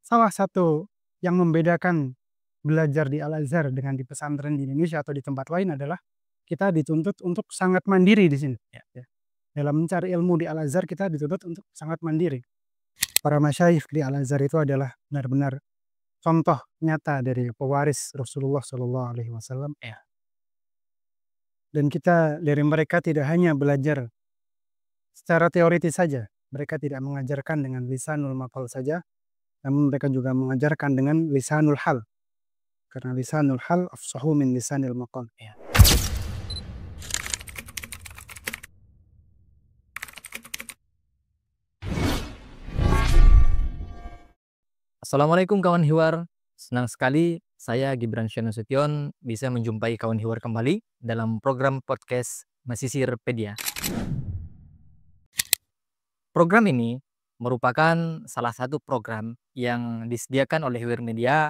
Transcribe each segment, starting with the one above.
salah satu yang membedakan belajar di Al-Azhar dengan di pesantren di Indonesia atau di tempat lain adalah kita dituntut untuk sangat mandiri di sini. Ya. Dalam mencari ilmu di Al-Azhar kita dituntut untuk sangat mandiri. Para masyayikh di Al-Azhar itu adalah benar-benar contoh nyata dari pewaris Rasulullah Shallallahu Alaihi Wasallam. Ya. Dan kita dari mereka tidak hanya belajar secara teoritis saja. Mereka tidak mengajarkan dengan lisanul maqal saja, namun mereka juga mengajarkan dengan lisanul hal. Karena lisanul hal afsahu min lisanil maqal. Ya. Assalamualaikum kawan hiwar. Senang sekali saya Gibran Syanasution bisa menjumpai kawan hiwar kembali dalam program podcast Mesisirpedia. Program ini merupakan salah satu program yang disediakan oleh Hiwar Media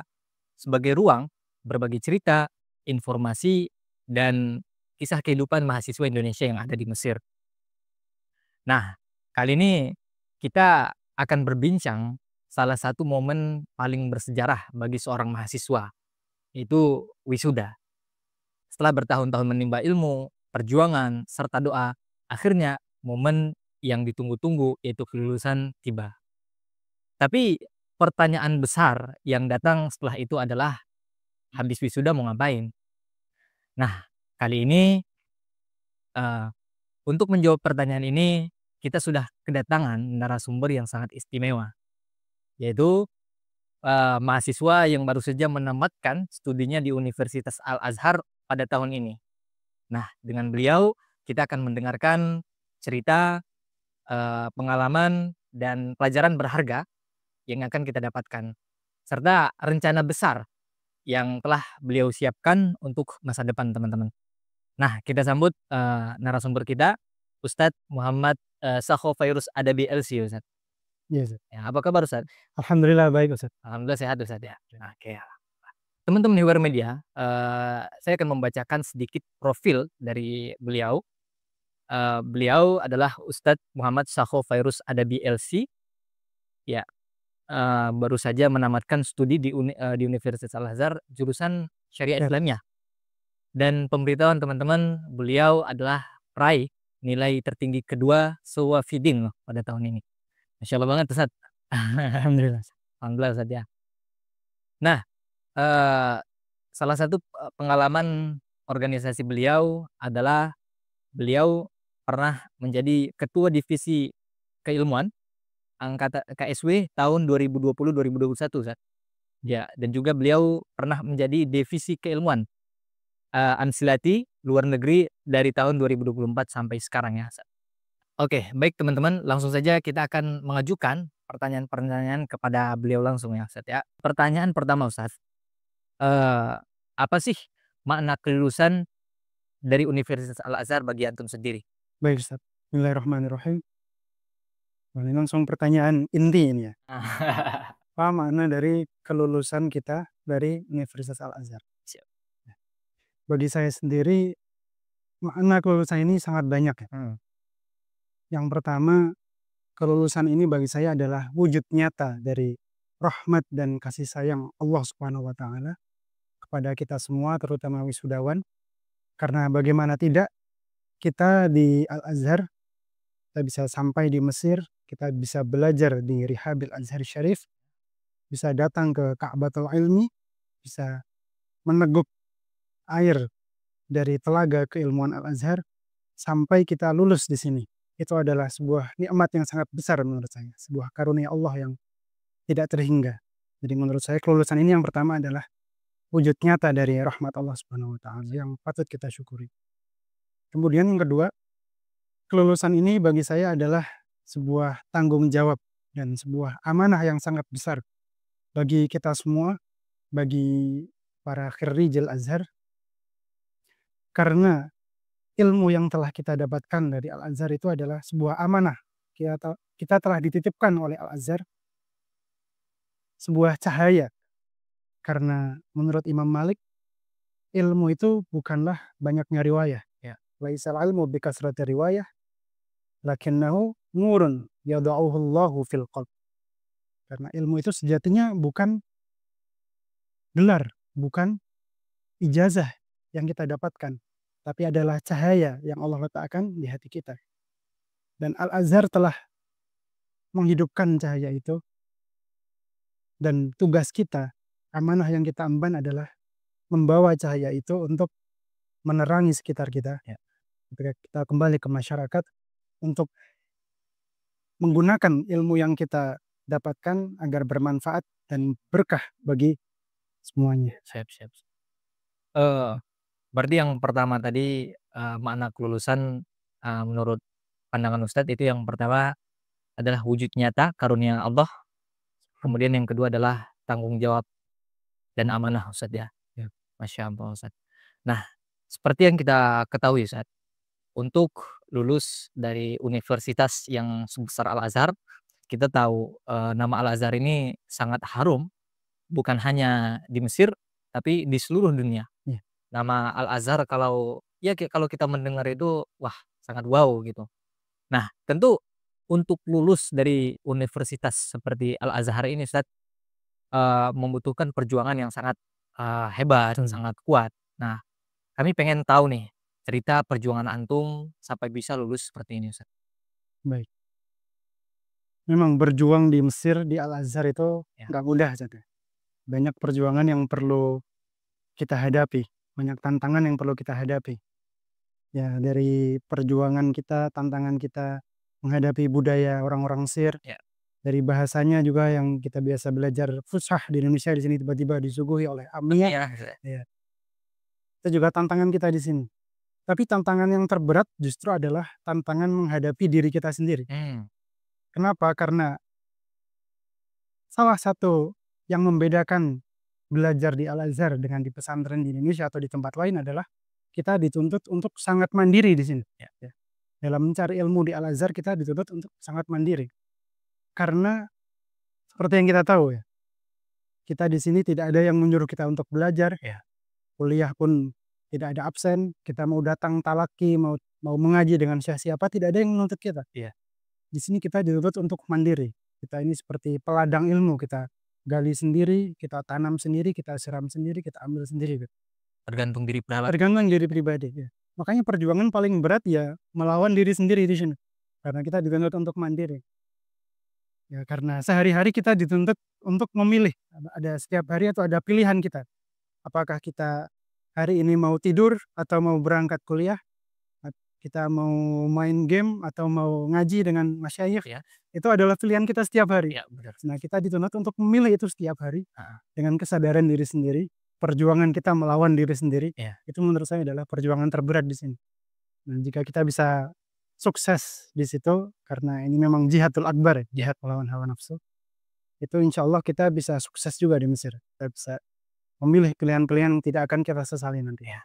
sebagai ruang berbagi cerita, informasi, dan kisah kehidupan mahasiswa Indonesia yang ada di Mesir. Nah, kali ini kita akan berbincang salah satu momen paling bersejarah bagi seorang mahasiswa, yaitu wisuda. Setelah bertahun-tahun menimba ilmu, perjuangan, serta doa, akhirnya momen yang ditunggu-tunggu yaitu kelulusan tiba. Tapi pertanyaan besar yang datang setelah itu adalah, habis wisuda mau ngapain? Nah, kali ini untuk menjawab pertanyaan ini, kita sudah kedatangan narasumber yang sangat istimewa, yaitu mahasiswa yang baru saja menamatkan studinya di Universitas Al-Azhar pada tahun ini. Nah, dengan beliau kita akan mendengarkan cerita, pengalaman, dan pelajaran berharga yang akan kita dapatkan, serta rencana besar yang telah beliau siapkan untuk masa depan teman-teman. Nah, kita sambut narasumber kita, Ustadz Muhammad Sakho Fairuz Adabi LC, Ustadz. Iya, Ustaz. Ya, apa kabar Ustadz? Alhamdulillah baik, Ustaz. Alhamdulillah sehat Ustadz ya. Oke. Teman-teman Hiwar Media, saya akan membacakan sedikit profil dari beliau. Beliau adalah Ustadz Muhammad Sakho Fairuz Adabi LC. Ya, baru saja menamatkan studi di Universitas Al-Azhar jurusan Syariah Ya. Islamiyah. Dan pemberitahuan teman-teman, beliau adalah peraih nilai tertinggi kedua Sewafidin loh pada tahun ini. Masya Allah banget Ustadz. Alhamdulillah. Alhamdulillah Ustadz ya. Nah, salah satu pengalaman organisasi beliau adalah beliau pernah menjadi ketua divisi keilmuan angkatan KSW tahun 2020-2021 Ustadz. Ya, dan juga beliau pernah menjadi divisi keilmuan Ansilati luar negeri dari tahun 2024 sampai sekarang ya. Oke, baik teman-teman, langsung saja kita akan mengajukan pertanyaan-pertanyaan kepada beliau langsung ya Ustaz ya. Pertanyaan pertama Ustaz, apa sih makna kelulusan dari Universitas Al-Azhar bagi antum sendiri? Baik, Ustaz. Bismillahirrahmanirrahim. Ini langsung pertanyaan inti ini ya. Apa makna dari kelulusan kita dari Universitas Al-Azhar? Siap. Bagi saya sendiri, makna kelulusan ini sangat banyak ya. Yang pertama, kelulusan ini bagi saya adalah wujud nyata dari rahmat dan kasih sayang Allah Subhanahu wa Ta'ala kepada kita semua, terutama wisudawan. Karena bagaimana tidak, kita di Al-Azhar, kita bisa sampai di Mesir, kita bisa belajar di Rihabil Azhar Syarif, bisa datang ke Ka'batul Ilmi, bisa meneguk air dari telaga keilmuan Al-Azhar, sampai kita lulus di sini. Itu adalah sebuah nikmat yang sangat besar menurut saya, sebuah karunia Allah yang tidak terhingga. Jadi menurut saya kelulusan ini yang pertama adalah wujud nyata dari rahmat Allah Subhanahu wa Ta'ala yang patut kita syukuri. Kemudian yang kedua, kelulusan ini bagi saya adalah sebuah tanggung jawab dan sebuah amanah yang sangat besar bagi kita semua, bagi para khirrijal Azhar, karena ilmu yang telah kita dapatkan dari Al-Azhar itu adalah sebuah amanah. Kita telah dititipkan oleh Al-Azhar sebuah cahaya. Karena menurut Imam Malik, ilmu itu bukanlah banyaknya riwayah. Ya. Laisal ilmu bikasrati riwayah, lakinnahu nurun yada'uhu Allahu fil qalb. Karena ilmu itu sejatinya bukan gelar, bukan ijazah yang kita dapatkan, tapi adalah cahaya yang Allah letakkan di hati kita. Dan Al-Azhar telah menghidupkan cahaya itu, dan tugas kita, amanah yang kita emban adalah membawa cahaya itu untuk menerangi sekitar kita. Ya. Ketika kita kembali ke masyarakat untuk menggunakan ilmu yang kita dapatkan agar bermanfaat dan berkah bagi semuanya. Siap, siap. Berarti yang pertama tadi, makna kelulusan, menurut pandangan Ustadz itu yang pertama adalah wujud nyata karunia Allah, kemudian yang kedua adalah tanggung jawab dan amanah Ustadz ya. Ya. Masya Allah Ustadz. Nah, seperti yang kita ketahui Ustadz, untuk lulus dari universitas yang sebesar Al-Azhar, kita tahu, nama Al-Azhar ini sangat harum, bukan hanya di Mesir, tapi di seluruh dunia. Iya. Nama Al-Azhar kalau ya kalau kita mendengar itu, wah sangat wow gitu. Nah, tentu untuk lulus dari universitas seperti Al-Azhar ini Ustadz, membutuhkan perjuangan yang sangat, hebat, sangat kuat. Nah, kami pengen tahu nih, cerita perjuangan antum sampai bisa lulus seperti ini Ustadz. Baik. Memang berjuang di Mesir, di Al-Azhar itu Ya. nggak mudah, Ustaz ya. Banyak perjuangan yang perlu kita hadapi, banyak tantangan yang perlu kita hadapi. Ya, dari perjuangan kita, tantangan kita menghadapi budaya orang-orang Mesir, Ya. dari bahasanya juga yang kita biasa belajar fusah di Indonesia, di sini tiba-tiba disuguhi oleh amiyah. Iya. Ya. Itu juga tantangan kita di sini. Tapi tantangan yang terberat justru adalah tantangan menghadapi diri kita sendiri. Kenapa? Karena salah satu yang membedakan belajar di Al-Azhar dengan di pesantren di Indonesia atau di tempat lain adalah kita dituntut untuk sangat mandiri di sini. Ya. Ya. Dalam mencari ilmu di Al-Azhar kita dituntut untuk sangat mandiri. Karena seperti yang kita tahu ya, kita di sini tidak ada yang menyuruh kita untuk belajar. Ya. Kuliah pun tidak ada absen. Kita mau datang talaki, mau mengaji dengan siapa, tidak ada yang menuntut kita. Iya. Di sini kita dituntut untuk mandiri. Kita ini seperti peladang ilmu, kita gali sendiri, kita tanam sendiri, kita siram sendiri, kita ambil sendiri gitu. Tergantung diri pribadi. Tergantung diri pribadi ya. Makanya perjuangan paling berat ya melawan diri sendiri di sini. Karena kita dituntut untuk mandiri. Ya, karena sehari-hari kita dituntut untuk memilih. Ada setiap hari atau ada pilihan kita. Apakah kita hari ini mau tidur atau mau berangkat kuliah? Kita mau main game atau mau ngaji dengan masyayikh, Ya. itu adalah pilihan kita setiap hari. Ya, benar. Nah, kita dituntut untuk memilih itu setiap hari Heeh. dengan kesadaran diri sendiri, perjuangan kita melawan diri sendiri. Ya. Itu menurut saya adalah perjuangan terberat di sini. Nah, jika kita bisa sukses di situ, karena ini memang jihadul akbar, ya, jihad melawan hawa nafsu, itu insya Allah kita bisa sukses juga di Mesir. Kita bisa memilih pilihan-pilihan yang tidak akan kita sesali nanti. Ya.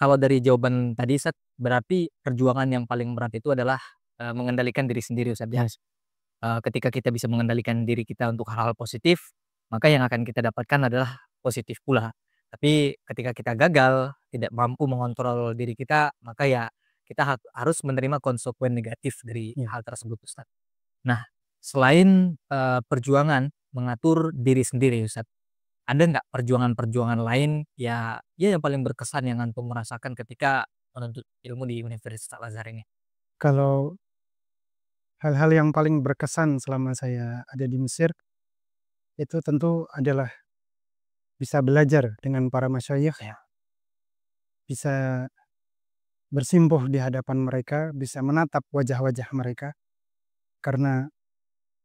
Kalau dari jawaban tadi Ustadz, berarti perjuangan yang paling berat itu adalah, mengendalikan diri sendiri Ustadz ya. Yes. Ketika kita bisa mengendalikan diri kita untuk hal-hal positif, maka yang akan kita dapatkan adalah positif pula. Tapi ketika kita gagal, tidak mampu mengontrol diri kita, maka ya kita harus menerima konsekuen negatif dari Ya. hal tersebut Ustadz. Nah, selain, perjuangan mengatur diri sendiri Ustadz, ada nggak perjuangan-perjuangan lain ya yang paling berkesan yang antum merasakan ketika menuntut ilmu di Universitas Al-Azhar ini? Kalau hal-hal yang paling berkesan selama saya ada di Mesir, itu tentu adalah bisa belajar dengan para masyayikh, Ya. bisa bersimpuh di hadapan mereka, bisa menatap wajah-wajah mereka. Karena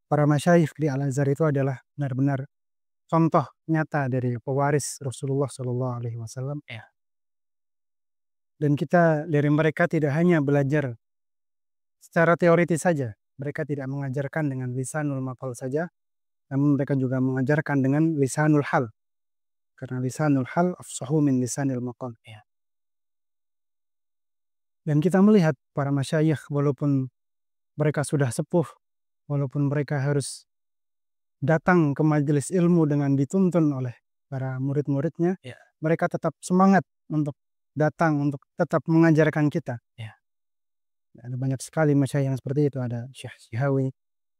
para masyayikh di Al-Azhar itu adalah benar-benar contoh nyata dari pewaris Rasulullah SAW. Ya. Dan kita dari mereka tidak hanya belajar secara teoritis saja. Mereka tidak mengajarkan dengan lisanul maqal saja, namun mereka juga mengajarkan dengan lisanul hal. Karena lisanul hal afsahu min lisanil maqal. Ya. Dan kita melihat para masyayikh walaupun mereka sudah sepuh, walaupun mereka harus datang ke majelis ilmu dengan dituntun oleh para murid-muridnya, Ya. mereka tetap semangat untuk datang, untuk tetap mengajarkan kita. Ya. Ada banyak sekali masyayikh yang seperti itu. Ada Syekh Sihawi,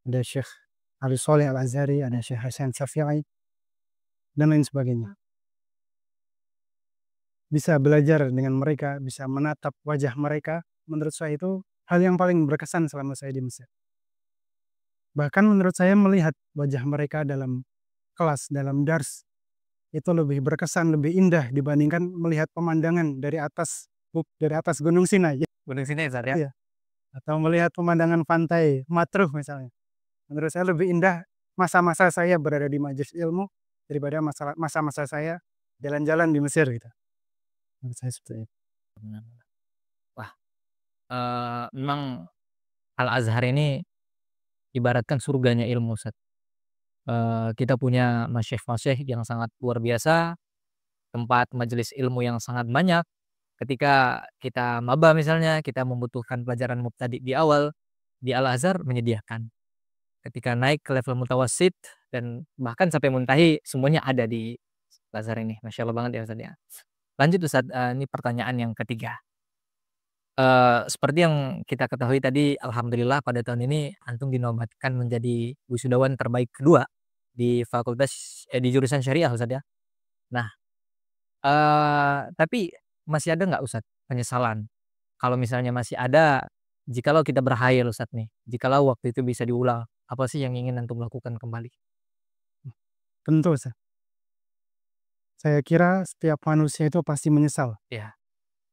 ada Syekh Ali Sholeh Al-Azhari, ada Syekh Hasan Syafi'i, dan lain sebagainya. Bisa belajar dengan mereka, bisa menatap wajah mereka, menurut saya itu hal yang paling berkesan selama saya di Mesir. Bahkan menurut saya melihat wajah mereka dalam kelas, dalam dars, itu lebih berkesan, lebih indah dibandingkan melihat pemandangan dari atas Gunung Sinai. Gunung Sinai, Ustaz, ya? Iya. Atau melihat pemandangan pantai Matruh misalnya. Menurut saya lebih indah masa-masa saya berada di majelis ilmu daripada masa-masa saya jalan-jalan di Mesir gitu. Menurut saya seperti itu. Wah, memang Al-Azhar ini ibaratkan surganya ilmu, Ustaz. Kita punya masyayikh-masyayikh yang sangat luar biasa, tempat majelis ilmu yang sangat banyak. Ketika kita maba misalnya, kita membutuhkan pelajaran mubtadi di awal, di Al-Azhar menyediakan. Ketika naik ke level mutawassit dan bahkan sampai muntahi, semuanya ada di Al-Azhar ini. Masya Allah banget ya Ustaz ya. Lanjut Ustaz, ini pertanyaan yang ketiga. Seperti yang kita ketahui tadi, alhamdulillah pada tahun ini antum dinobatkan menjadi wisudawan terbaik kedua di di jurusan syariah Ustaz ya. Nah, tapi masih ada nggak Ustaz penyesalan? Kalau misalnya masih ada, jikalau kita berhayal Ustaz nih, jikalau waktu itu bisa diulang, apa sih yang ingin antum lakukan kembali? Tentu saya kira setiap manusia itu pasti menyesal. Iya.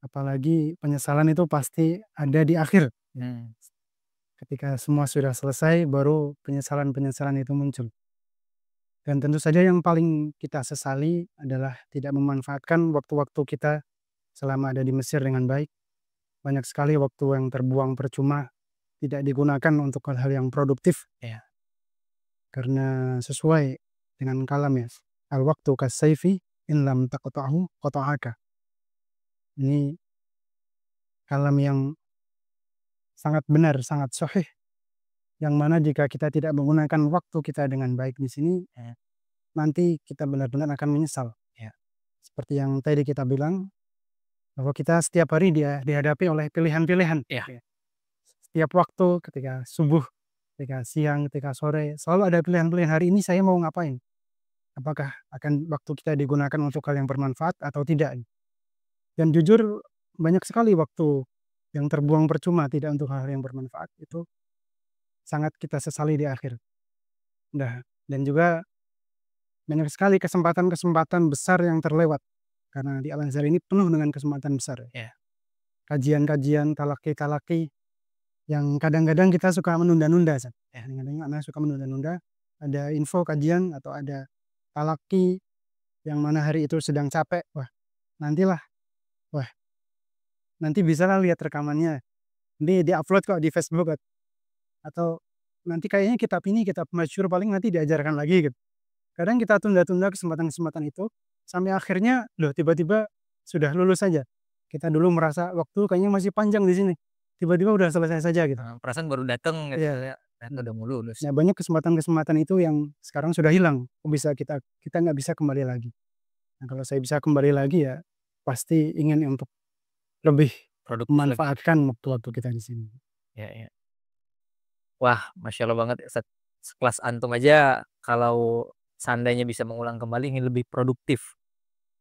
Apalagi penyesalan itu pasti ada di akhir. Hmm. Ketika semua sudah selesai, baru penyesalan-penyesalan itu muncul. Dan tentu saja yang paling kita sesali adalah tidak memanfaatkan waktu-waktu kita selama ada di Mesir dengan baik. Banyak sekali waktu yang terbuang percuma, tidak digunakan untuk hal-hal yang produktif. Iya. Karena sesuai dengan kalam ya, al-waktu kasayfi in lam taqta'hu qata'aka. Ini kalam yang sangat benar, sangat sahih, yang mana jika kita tidak menggunakan waktu kita dengan baik di sini, nanti kita benar-benar akan menyesal. Ya. Seperti yang tadi kita bilang, bahwa kita setiap hari dihadapi oleh pilihan-pilihan. Iya. Setiap waktu, ketika subuh, ketika siang, ketika sore, selalu ada pilihan-pilihan. Hari ini saya mau ngapain? Apakah akan waktu kita digunakan untuk hal yang bermanfaat atau tidak? Dan jujur, banyak sekali waktu yang terbuang percuma tidak untuk hal yang bermanfaat. Itu sangat kita sesali di akhir. Nah, dan juga banyak sekali kesempatan-kesempatan besar yang terlewat. Karena di Al-Azhar ini penuh dengan kesempatan besar. Iya. Kajian-kajian, talaki-talaki, yang kadang-kadang kita suka menunda-nunda. Kadang-kadang anak suka menunda-nunda. Ada info kajian atau ada talaki yang mana hari itu sedang capek. Nantilah. Nanti bisalah lihat rekamannya. Ini di-upload kok di Facebook. Atau nanti kayaknya kitab ini kitab masyhur paling nanti diajarkan lagi gitu. Kadang kita tunda-tunda kesempatan-kesempatan itu sampai akhirnya loh tiba-tiba sudah lulus saja. Kita dulu merasa waktu kayaknya masih panjang di sini. Tiba-tiba udah selesai saja gitu. Perasaan baru datang gitu Iya. ya, ternyata udah mau lulus. Nah, banyak kesempatan-kesempatan itu yang sekarang sudah hilang. Bisa kita nggak bisa kembali lagi. Nah, kalau saya bisa kembali lagi ya pasti ingin untuk lebih Produktif lagi. memanfaatkan waktu-waktu kita di sini. Ya, ya. Wah, Masya Allah banget Ustaz. Sekelas antum aja kalau seandainya bisa mengulang kembali ingin lebih produktif.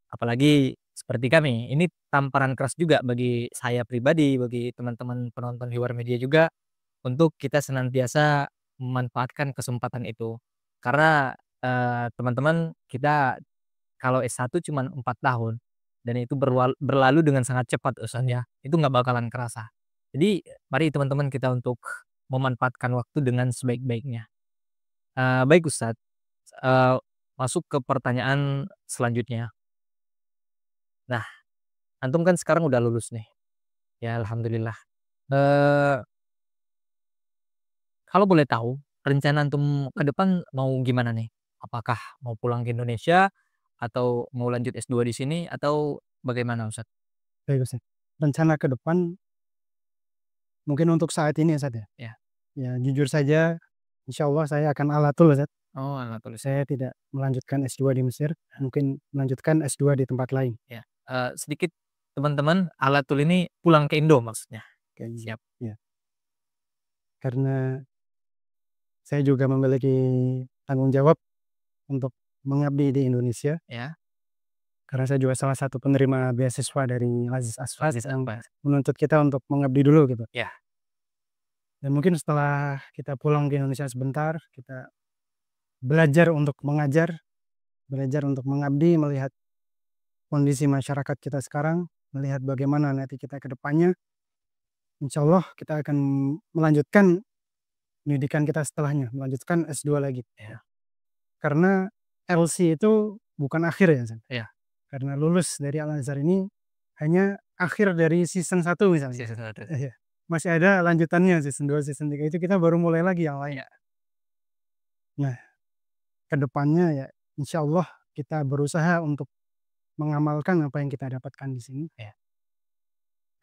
Apalagi seperti kami, ini tamparan keras juga bagi saya pribadi, bagi teman-teman penonton Hiwar Media juga, untuk kita senantiasa memanfaatkan kesempatan itu. Karena, teman-teman kita kalau S1 cuman 4 tahun, dan itu berlalu dengan sangat cepat Ustaz ya, itu nggak bakalan kerasa. Jadi mari teman-teman kita untuk memanfaatkan waktu dengan sebaik-baiknya. Baik Ustaz, eee, masuk ke pertanyaan selanjutnya. Nah, antum kan sekarang udah lulus nih, ya alhamdulillah. Eee, kalau boleh tahu, rencana antum ke depan mau gimana nih? Apakah mau pulang ke Indonesia, atau mau lanjut S2 di sini, atau bagaimana Ustaz? Baik, Ustaz. Rencana ke depan mungkin untuk saat ini Ustaz ya. Ya. Ya jujur saja insya Allah saya akan alatul Ustaz. Oh, alah tulis. Saya tidak melanjutkan S2 di Mesir, mungkin melanjutkan S2 di tempat lain. Ya, sedikit teman-teman, alatul ini pulang ke Indo maksudnya? Kayaknya. Siap. Ya. Karena saya juga memiliki tanggung jawab untuk mengabdi di Indonesia. Ya. Karena saya juga salah satu penerima beasiswa dari Aziz Asfad Aziz yang Akbar. menuntut kita untuk mengabdi dulu gitu. Ya. Dan mungkin setelah kita pulang ke Indonesia sebentar, kita belajar untuk mengajar, belajar untuk mengabdi, melihat kondisi masyarakat kita sekarang, melihat bagaimana nanti kita ke depannya. Insya Allah kita akan melanjutkan pendidikan kita setelahnya, melanjutkan S2 lagi. Ya. Karena LC itu bukan akhir ya, Zan. Ya. Karena lulus dari Al-Azhar ini hanya akhir dari season 1 misalnya. Season 1. Iya. Masih ada lanjutannya season 2, season 3 itu kita baru mulai lagi yang lain. Ya. Nah, ke depannya ya insya Allah kita berusaha untuk mengamalkan apa yang kita dapatkan di sini. Ya.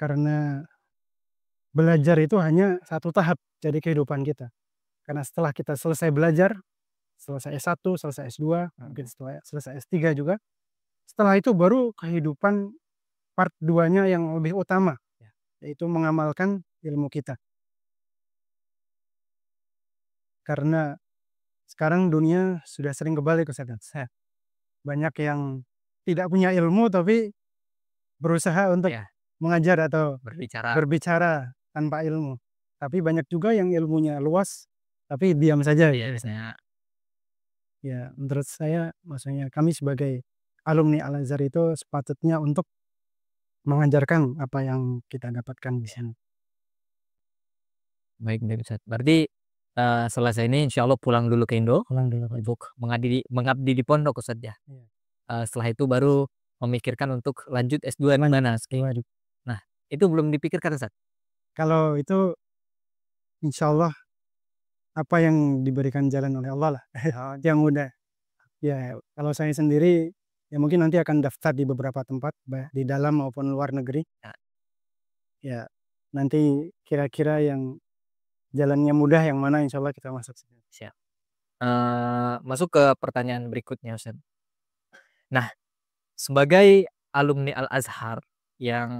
Karena belajar itu hanya satu tahap dari kehidupan kita. Karena setelah kita selesai belajar, selesai S1, selesai S2, mungkin setelah selesai S3 juga, setelah itu baru kehidupan part 2-nya yang lebih utama, yaitu mengamalkan ilmu kita. Karena sekarang dunia sudah sering kebalik, Ustaz. Banyak yang tidak punya ilmu tapi berusaha untuk mengajar atau berbicara tanpa ilmu. Tapi banyak juga yang ilmunya luas tapi diam saja. Iya, misalnya. Ya, menurut saya maksudnya kami sebagai alumni Al-Azhar itu sepatutnya untuk mengajarkan apa yang kita dapatkan di sini. Baik, Ustaz. Berarti selesai ini insya Allah pulang dulu ke Indo Untuk untuk mengabdi di pondok, Ustaz ya. Setelah itu baru memikirkan untuk lanjut S2 mana. Nah, itu belum dipikirkan, Ustaz? Kalau itu insya Allah apa yang diberikan jalan oleh Allah lah. Yang mudah. Ya, kalau saya sendiri ya mungkin nanti akan daftar di beberapa tempat di dalam maupun luar negeri. Ya, nanti kira-kira yang jalannya mudah yang mana insya Allah kita masuk. Siap. Masuk ke pertanyaan berikutnya, Ustaz. Nah, sebagai alumni Al-Azhar yang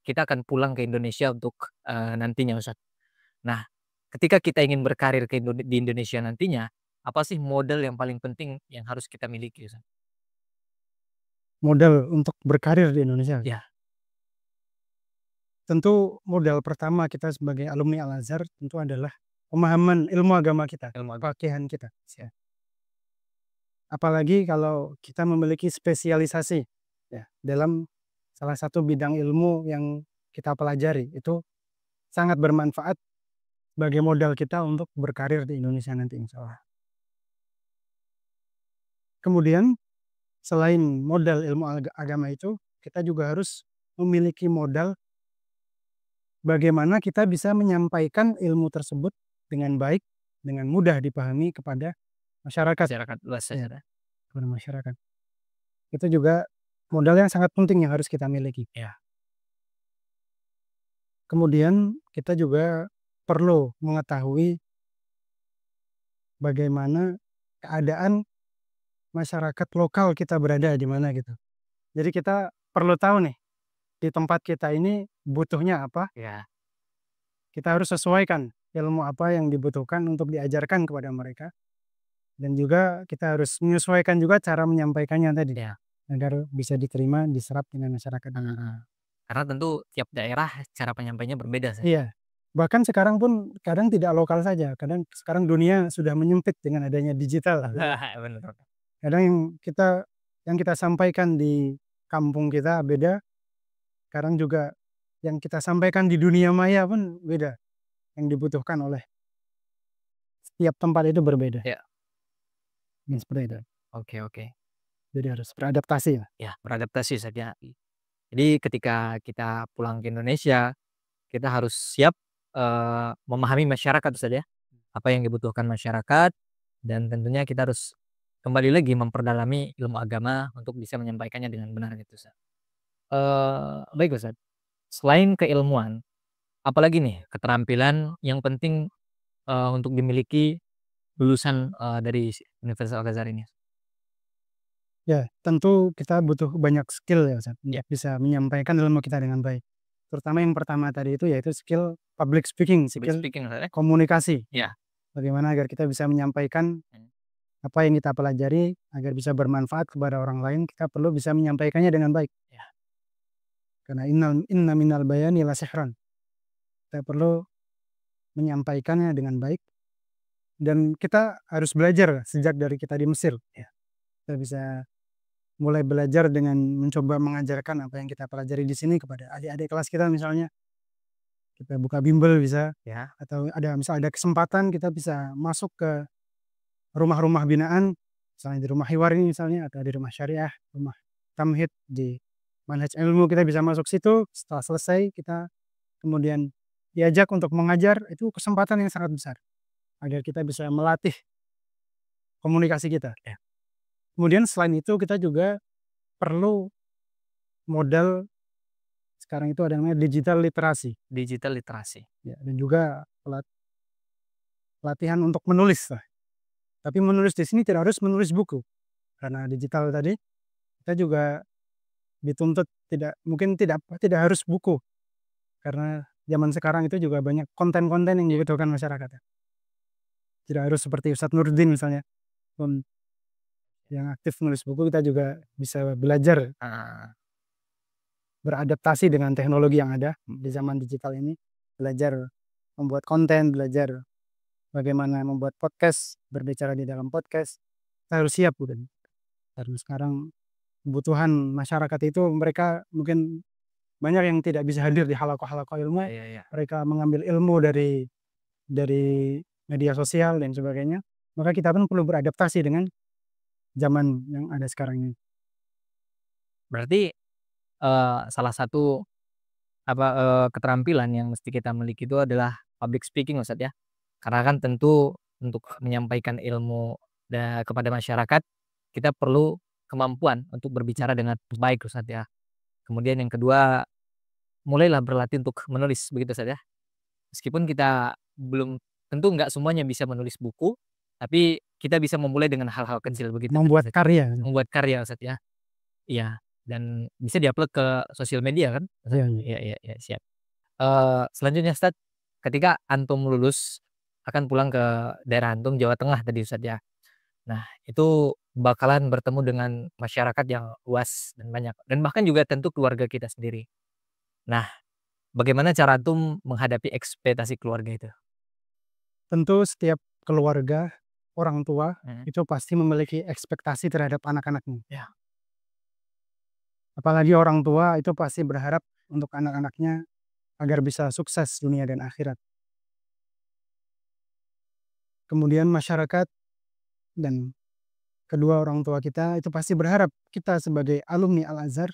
kita akan pulang ke Indonesia untuk nantinya, Ustaz. Nah, ketika kita ingin berkarir di Indonesia nantinya, apa sih modal yang paling penting yang harus kita miliki, Ustaz? Modal untuk berkarir di Indonesia. Ya. Tentu modal pertama kita sebagai alumni Al-Azhar tentu adalah pemahaman ilmu agama kita, kefaqihan kita. Apalagi kalau kita memiliki spesialisasi ya, dalam salah satu bidang ilmu yang kita pelajari, itu sangat bermanfaat sebagai modal kita untuk berkarir di Indonesia nanti insya Allah. Kemudian selain modal ilmu agama itu, kita juga harus memiliki modal bagaimana kita bisa menyampaikan ilmu tersebut dengan baik, dengan mudah dipahami kepada masyarakat. Masyarakat luas ya. Kepada masyarakat. Itu juga modal yang sangat penting yang harus kita miliki. Ya. Kemudian kita juga perlu mengetahui bagaimana keadaan masyarakat lokal kita berada di mana gitu. Jadi kita perlu tahu nih, di tempat kita ini butuhnya apa. Ya. Kita harus sesuaikan ilmu apa yang dibutuhkan untuk diajarkan kepada mereka. Dan juga kita harus menyesuaikan juga cara menyampaikannya tadi. Ya. Agar bisa diterima, diserap dengan masyarakat. Karena tentu tiap daerah cara penyampaiannya berbeda. Iya. Bahkan sekarang pun kadang tidak lokal saja. Kadang sekarang dunia sudah menyempit dengan adanya digital. Benar. Kadang yang kita sampaikan di kampung kita beda. Sekarang juga yang kita sampaikan di dunia maya pun beda. Yang dibutuhkan oleh setiap tempat itu berbeda. Ya. Seperti itu. Oke. Jadi harus beradaptasi. Ya, beradaptasi saja. Jadi ketika kita pulang ke Indonesia, kita harus siap memahami masyarakat, Ustaz ya. Apa yang dibutuhkan masyarakat, dan tentunya kita harus kembali lagi memperdalami ilmu agama untuk bisa menyampaikannya dengan benar gitu, Ustaz. Baik, Ustaz. Selain keilmuan, apalagi nih keterampilan yang penting untuk dimiliki lulusan dari Universitas Al-Azhar ini? Ya, tentu kita butuh banyak skill ya, Ustaz, untuk bisa menyampaikan ilmu kita dengan baik. Terutama yang pertama tadi itu yaitu skill public speaking, skill Speaking, Ustaz ya? komunikasi. Ya. Bagaimana agar kita bisa menyampaikan apa yang kita pelajari agar bisa bermanfaat kepada orang lain, kita perlu bisa menyampaikannya dengan baik. Ya. Karena inna minal bayani la sihran. Kita perlu menyampaikannya dengan baik dan kita harus belajar sejak dari kita di Mesir. Ya. Kita bisa mulai belajar dengan mencoba mengajarkan apa yang kita pelajari di sini kepada adik-adik kelas kita misalnya. Kita buka bimbel bisa, Ya. atau misal ada kesempatan kita bisa masuk ke rumah-rumah binaan, misalnya di rumah Hiwar ini misalnya, atau di rumah Syariah, rumah Tamhid, di Manhaj Ilmu, kita bisa masuk situ, setelah selesai kita kemudian diajak untuk mengajar, itu kesempatan yang sangat besar, agar kita bisa melatih komunikasi kita. Ya. Kemudian selain itu kita juga perlu modal, sekarang itu ada namanya digital literasi. Digital literasi. Ya, dan juga pelatihan untuk menulis lah. Tapi menulis di sini tidak harus menulis buku. Karena digital tadi, kita juga dituntut tidak harus buku. Karena zaman sekarang itu juga banyak konten-konten yang dibutuhkan masyarakat. Tidak harus seperti Ustadz Nurdin misalnya. Yang aktif menulis buku, kita juga bisa belajar beradaptasi dengan teknologi yang ada di zaman digital ini. Belajar membuat konten, belajar bagaimana membuat podcast, berbicara di dalam podcast. Kita harus siap, bukan? Karena sekarang kebutuhan masyarakat itu mereka mungkin banyak yang tidak bisa hadir di halaqah-halaqah ilmu. Iya. Mereka mengambil ilmu dari media sosial dan sebagainya. Maka kita pun perlu beradaptasi dengan zaman yang ada sekarang ini. Berarti salah satu keterampilan yang mesti kita miliki itu adalah public speaking, Ustadz, ya. Karena kan tentu untuk menyampaikan ilmu kepada masyarakat, kita perlu kemampuan untuk berbicara dengan baik, Ustadz, ya. Kemudian yang kedua, mulailah berlatih untuk menulis, begitu, Ustadz, ya. Meskipun kita belum tentu nggak semuanya bisa menulis buku, tapi kita bisa memulai dengan hal-hal kecil, begitu, Membuat Ustadz. karya. Membuat karya, Ustadz, ya. Iya, dan bisa di-upload ke sosial media kan? Iya, siap. Selanjutnya, Ustadz, ketika antum lulus akan pulang ke daerah antum, Jawa Tengah tadi, Ustadz, ya. Nah, itu bakalan bertemu dengan masyarakat yang luas dan banyak, dan bahkan juga tentu keluarga kita sendiri. Nah, bagaimana cara antum menghadapi ekspektasi keluarga itu? Tentu setiap keluarga, orang tua, Mhm. itu pasti memiliki ekspektasi terhadap anak-anaknya. Ya. Apalagi orang tua itu pasti berharap untuk anak-anaknya agar bisa sukses dunia dan akhirat. Kemudian masyarakat dan kedua orang tua kita itu pasti berharap kita sebagai alumni Al-Azhar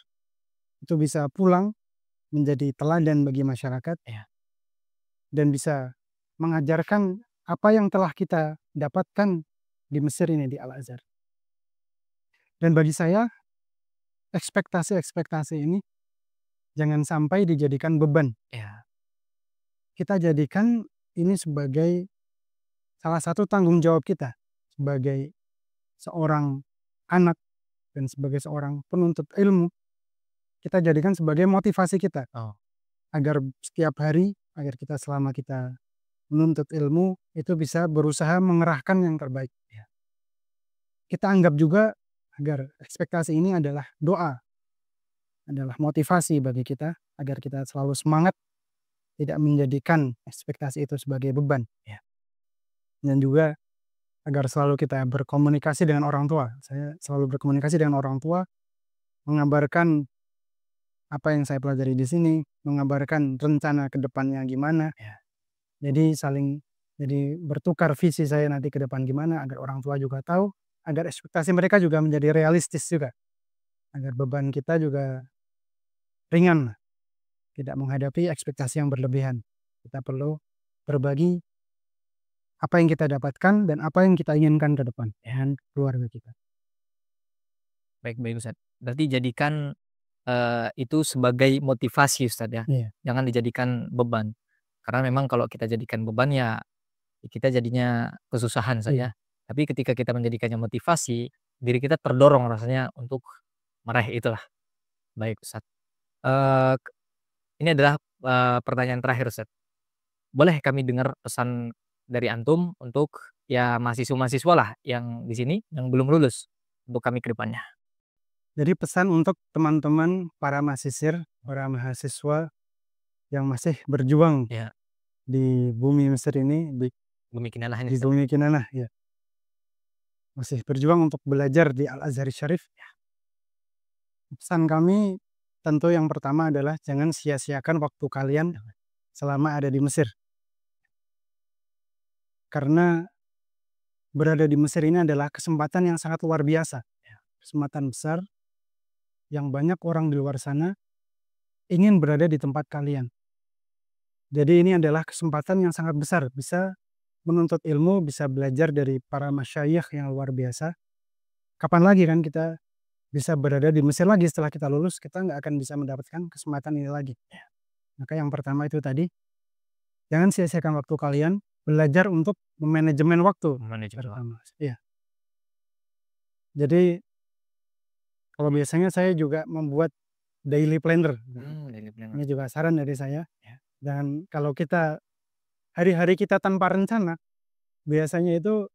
itu bisa pulang menjadi teladan bagi masyarakat. Ya. Dan bisa mengajarkan apa yang telah kita dapatkan di Mesir ini, di Al-Azhar. Dan bagi saya, ekspektasi-ekspektasi ini jangan sampai dijadikan beban. Ya. Kita jadikan ini sebagai salah satu tanggung jawab kita sebagai seorang anak dan sebagai seorang penuntut ilmu. Kita jadikan sebagai motivasi kita. Oh. Agar setiap hari, agar kita selama kita menuntut ilmu itu bisa berusaha mengerahkan yang terbaik. Ya. Kita anggap juga agar ekspektasi ini adalah doa, adalah motivasi bagi kita agar kita selalu semangat, tidak menjadikan ekspektasi itu sebagai beban. Ya. Dan juga agar selalu kita berkomunikasi dengan orang tua. Saya selalu berkomunikasi dengan orang tua, mengabarkan apa yang saya pelajari di sini, mengabarkan rencana ke depannya gimana. Ya. Jadi bertukar visi saya nanti ke depan gimana, agar orang tua juga tahu, agar ekspektasi mereka juga menjadi realistis juga. Agar beban kita juga ringan, tidak menghadapi ekspektasi yang berlebihan. Kita perlu berbagi apa yang kita dapatkan dan apa yang kita inginkan ke depan dengan keluarga kita. Baik, Ustadz. Berarti jadikan itu sebagai motivasi, Ustadz, ya. Iya. Jangan dijadikan beban. Karena memang kalau kita jadikan beban ya kita jadinya kesusahan saja. Tapi ketika kita menjadikannya motivasi, diri kita terdorong rasanya untuk meraih itulah. Baik, Ustadz. Ini adalah pertanyaan terakhir, Ustadz. Boleh kami dengar pesan dari antum untuk ya mahasiswa-mahasiswa lah yang di sini yang belum lulus untuk kami ke depannya. Jadi pesan untuk teman-teman para mahasiswa yang masih berjuang Ya, di bumi Mesir ini, bumi Kinanah ini di Ustaz. bumi Kinanah ya. Masih berjuang untuk belajar di Al-Azhar Syarif. Pesan kami tentu yang pertama adalah jangan sia-siakan waktu kalian selama ada di Mesir. Karena berada di Mesir ini adalah kesempatan yang sangat luar biasa. Kesempatan besar yang banyak orang di luar sana ingin berada di tempat kalian. Jadi ini adalah kesempatan yang sangat besar, bisa menuntut ilmu, bisa belajar dari para masyayikh yang luar biasa. Kapan lagi kan kita bisa berada di Mesir lagi setelah kita lulus, kita nggak akan bisa mendapatkan kesempatan ini lagi. Maka yang pertama itu tadi, jangan sia-siakan waktu kalian, belajar untuk memanajemen waktu. Manajemen waktu. Pertama, iya. Jadi kalau biasanya saya juga membuat daily planner. Daily planner. Ini juga saran dari saya. Ya. Dan kalau kita hari-hari kita tanpa rencana, biasanya itu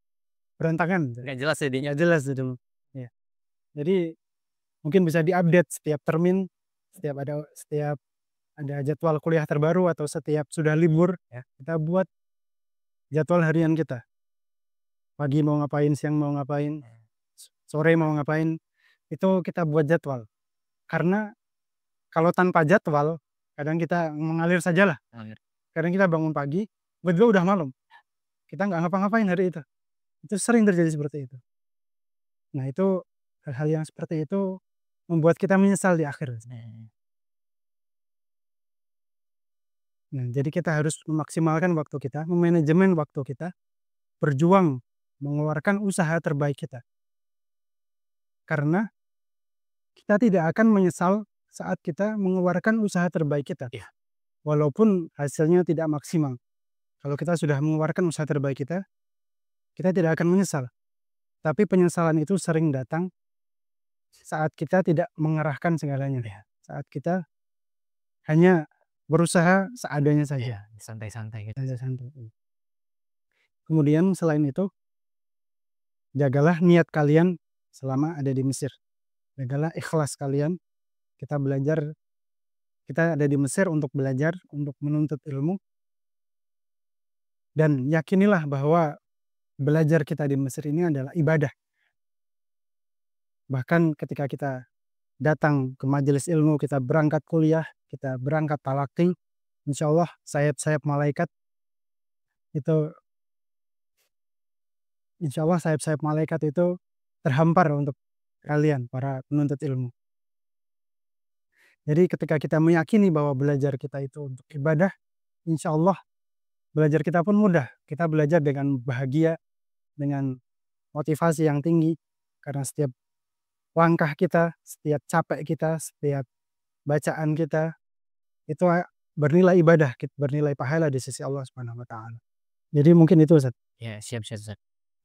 berantakan. Nggak jelas ya Nggak jelas gitu. Ya. Jadi mungkin bisa diupdate setiap termin, setiap ada jadwal kuliah terbaru atau setiap sudah libur, Ya. kita buat jadwal harian kita. Pagi mau ngapain, siang mau ngapain, sore mau ngapain, itu kita buat jadwal. Karena kalau tanpa jadwal, kadang kita mengalir sajalah. Kadang kita bangun pagi, tiba-tiba udah malam. Kita nggak ngapa-ngapain hari itu. Itu sering terjadi seperti itu. Nah itu hal-hal yang seperti itu membuat kita menyesal di akhir. Nah, jadi kita harus memaksimalkan waktu kita, memanajemen waktu kita, berjuang, mengeluarkan usaha terbaik kita. Karena kita tidak akan menyesal saat kita mengeluarkan usaha terbaik kita. Iya. Walaupun hasilnya tidak maksimal. Kalau kita sudah mengeluarkan usaha terbaik kita tidak akan menyesal. Tapi penyesalan itu sering datang saat kita tidak mengerahkan segalanya. Iya. Saat kita hanya berusaha seadanya saja. Iya, santai-santai gitu. Santai. Kemudian selain itu, jagalah niat kalian selama ada di Mesir. Jagalah ikhlas kalian. Kita belajar, kita ada di Mesir untuk belajar, untuk menuntut ilmu. Dan yakinilah bahwa belajar kita di Mesir ini adalah ibadah. Bahkan ketika kita datang ke majelis ilmu, kita berangkat kuliah, kita berangkat talaqi, insya Allah sayap-sayap malaikat itu, insya Allah sayap-sayap malaikat itu terhampar untuk kalian para penuntut ilmu. Jadi ketika kita meyakini bahwa belajar kita itu untuk ibadah, insya Allah belajar kita pun mudah. Kita belajar dengan bahagia, dengan motivasi yang tinggi, karena setiap langkah kita, setiap capek kita, setiap bacaan kita, itu bernilai ibadah, bernilai pahala di sisi Allah Subhanahu wa Ta'ala. Jadi mungkin itu, Ustaz. Ya, siap.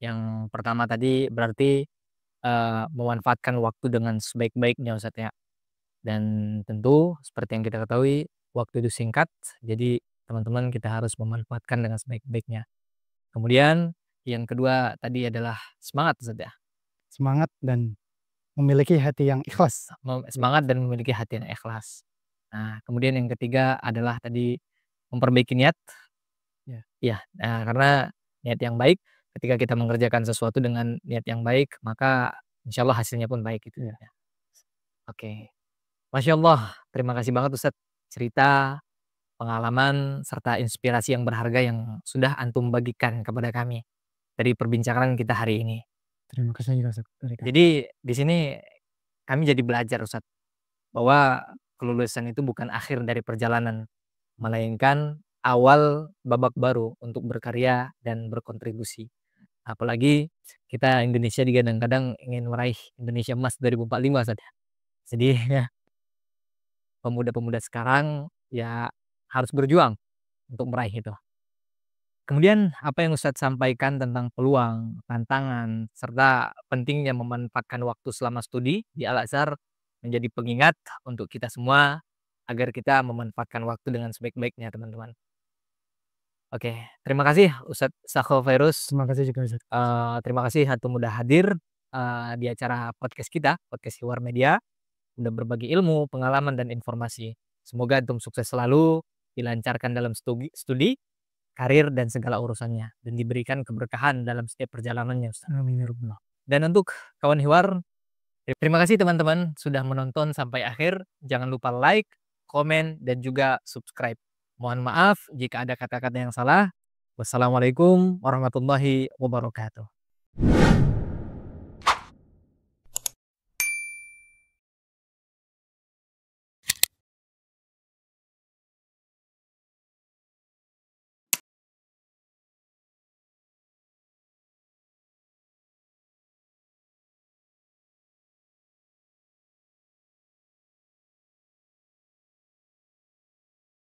Yang pertama tadi berarti memanfaatkan waktu dengan sebaik-baiknya Ustaz ya. Dan tentu seperti yang kita ketahui waktu itu singkat, jadi teman-teman kita harus memanfaatkan dengan sebaik-baiknya. Kemudian yang kedua tadi adalah semangat Ustaz ya. Semangat dan memiliki hati yang ikhlas. Semangat dan memiliki hati yang ikhlas. Nah, kemudian yang ketiga adalah tadi memperbaiki niat. Ya, nah, karena niat yang baik, ketika kita mengerjakan sesuatu dengan niat yang baik, maka insya Allah hasilnya pun baik gitu ya. Oke. Masya Allah, terima kasih banget Ustadz cerita, pengalaman, serta inspirasi yang berharga yang sudah antum bagikan kepada kami dari perbincangan kita hari ini. Terima kasih juga, Ustaz. Jadi di sini kami jadi belajar Ustadz bahwa kelulusan itu bukan akhir dari perjalanan, melainkan awal babak baru untuk berkarya dan berkontribusi. Apalagi kita Indonesia juga kadang-kadang ingin meraih Indonesia Emas 2045 Ustadz. Jadi ya, pemuda-pemuda sekarang ya harus berjuang untuk meraih itu. Kemudian apa yang Ustadz sampaikan tentang peluang, tantangan, serta pentingnya memanfaatkan waktu selama studi di Al-Azhar menjadi pengingat untuk kita semua agar kita memanfaatkan waktu dengan sebaik-baiknya teman-teman. Oke, terima kasih Ustadz Sakhofairus. Terima kasih juga Ustaz. Terima kasih antum udah hadir, di acara podcast kita, podcast Hiwar Media, udah berbagi ilmu, pengalaman, dan informasi. Semoga antum sukses selalu, dilancarkan dalam studi, karir, dan segala urusannya, dan diberikan keberkahan dalam setiap perjalanannya, Ustaz. Amin ya rabbal alamin. Dan untuk kawan Hiwar, terima kasih teman-teman sudah menonton sampai akhir. Jangan lupa like, komen, dan juga subscribe. Mohon maaf jika ada kata-kata yang salah. Wassalamualaikum warahmatullahi wabarakatuh.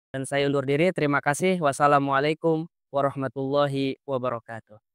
Dan saya undur diri, terima kasih. Wassalamualaikum warahmatullahi wabarakatuh.